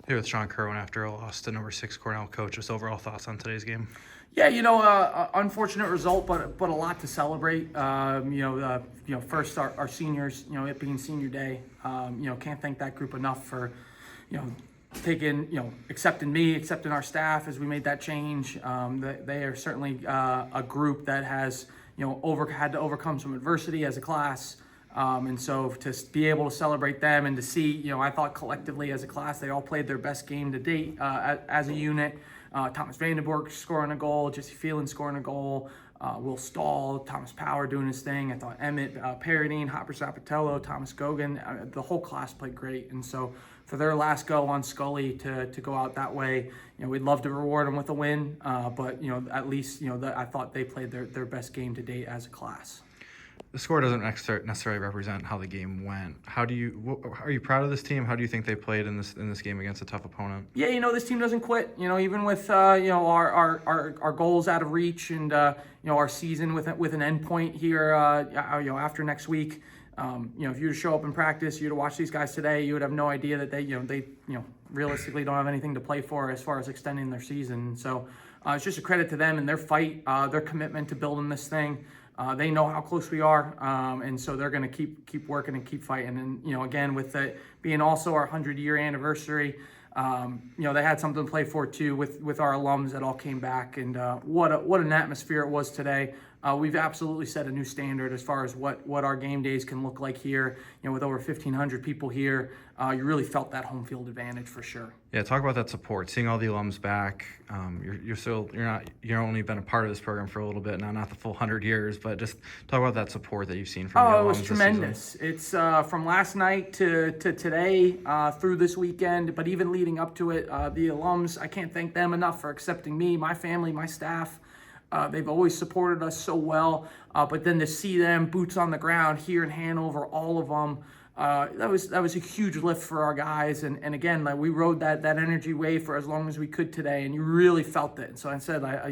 Here with Sean Kirwan after a loss to number 6 Cornell coach. Just overall thoughts on today's game. Yeah, unfortunate result, but a lot to celebrate. First our seniors, it being senior day. Can't thank that group enough for, accepting our staff as we made that change. They are certainly a group that has, had to overcome some adversity as a class. And so to be able to celebrate them and to see, I thought collectively as a class, they all played their best game to date as a unit. Thomas Vandenborg scoring a goal, Jesse Phelan scoring a goal, Will Stahl, Thomas Power doing his thing. I thought Emmett Paradine, Hopper Zapatello, Thomas Gogan, the whole class played great. And so for their last go on Scully to go out that way, we'd love to reward them with a win. But at least, I thought they played their best game to date as a class. The score doesn't necessarily represent how the game went. Are you proud of this team? How do you think they played in this game against a tough opponent? Yeah, this team doesn't quit. Even with our goals out of reach and our season with an end point here. After next week. If you were to show up in practice, you were to watch these guys today, you would have no idea that they realistically don't have anything to play for as far as extending their season. So it's just a credit to them and their fight, their commitment to building this thing. They know how close we are, and so they're going to keep working and keep fighting. And again, with it being also our 100-year anniversary, they had something to play for too with our alums that all came back. And what an atmosphere it was today. We've absolutely set a new standard as far as what our game days can look like here. With over 1,500 people here, you really felt that home field advantage for sure. Yeah, talk about that support. Seeing all the alums back. You're only been a part of this program for a little bit now, not the full 100 years, but just talk about that support that you've seen from the alums. Oh, it was tremendous. It's from last night to today through this weekend, but even leading up to it, the alums, I can't thank them enough for accepting me, my family, my staff. They've always supported us so well, but then to see them boots on the ground here in Hanover, all of them, that was a huge lift for our guys. And again, like we rode that energy wave for as long as we could today, and you really felt it. And so I said, I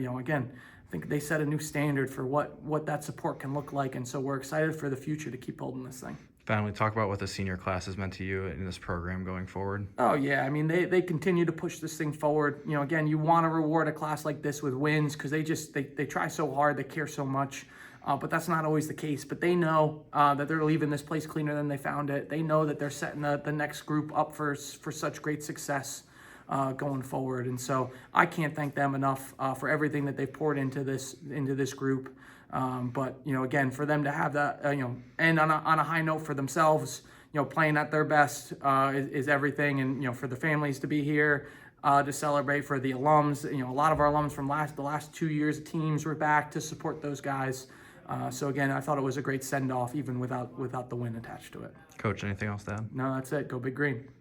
think they set a new standard for what that support can look like, and so we're excited for the future to keep holding this thing. Finally, talk about what the senior class has meant to you in this program going forward. Oh, yeah. I mean, they continue to push this thing forward. Again, you want to reward a class like this with wins because they try so hard, they care so much. But that's not always the case. But they know that they're leaving this place cleaner than they found it. They know that they're setting the next group up for such great success going forward. And so I can't thank them enough for everything that they've poured into this group. But again, for them to have that, end on a high note for themselves, playing at their best is everything. And for the families to be here to celebrate, for the alums, a lot of our alums from the last 2 years of teams were back to support those guys. So again, I thought it was a great send off, even without the win attached to it. Coach, anything else to add? No, that's it. Go Big Green.